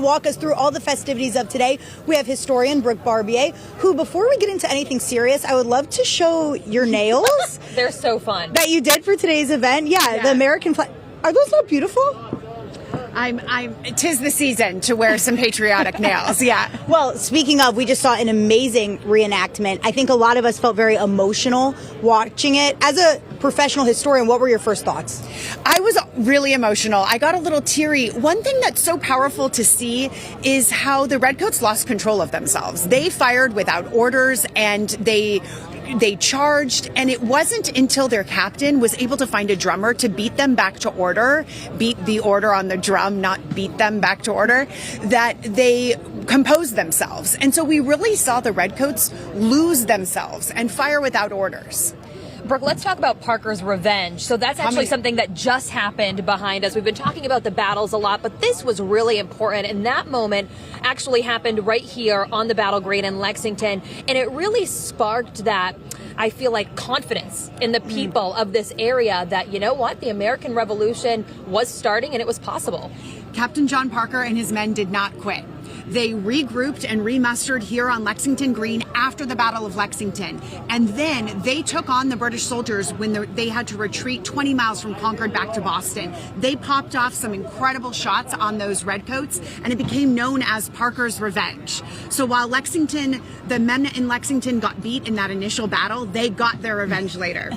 Walk us through all the festivities of today. We have historian Brooke Barbier, who, before we get into anything serious, I would love to show your nails. They're so fun. That you did for today's event. Yeah. The American flag. Are those not beautiful? Tis the season to wear some patriotic nails. Yeah. Well, speaking of, we just saw an amazing reenactment. I think a lot of us felt very emotional watching it. As a professional historian, what were your first thoughts? I was really emotional. I got a little teary. One thing that's so powerful to see is how the Redcoats lost control of themselves. They fired without orders and they charged, and it wasn't until their captain was able to find a drummer to beat them back to order, beat the order on the drum, not beat them back to order, that they composed themselves. And so we really saw the Redcoats lose themselves and fire without orders. Brooke, let's talk about Parker's revenge. So that's actually something that just happened behind us. We've been talking about the battles a lot, but this was really important. And that moment actually happened right here on the battle green in Lexington. And it really sparked that, I feel like, confidence in the people of this area that, you know what, the American Revolution was starting and it was possible. Captain John Parker and his men did not quit. They regrouped and remustered here on Lexington Green after the Battle of Lexington. And then they took on the British soldiers when they had to retreat 20 miles from Concord back to Boston. They popped off some incredible shots on those Redcoats, and it became known as Parker's Revenge. So while the men in Lexington got beat in that initial battle, they got their revenge later.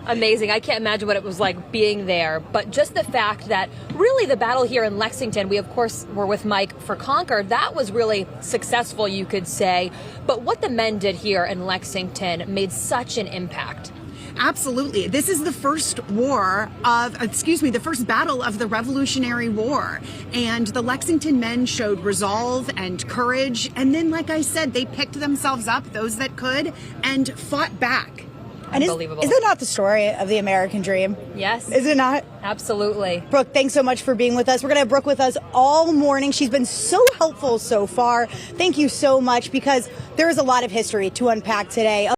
Amazing. I can't imagine what it was like being there. But just the fact that really the battle here in Lexington, we of course were with Mike for Concord, that was really successful, you could say. But what the men did here in Lexington made such an impact. Absolutely. This is the first the first battle of the Revolutionary War. And the Lexington men showed resolve and courage. And then, like I said, they picked themselves up, those that could, and fought back. And Unbelievable. Is it not the story of the American dream? Yes. Is it not? Absolutely. Brooke, thanks so much for being with us. We're going to have Brooke with us all morning. She's been so helpful so far. Thank you so much, because there is a lot of history to unpack today.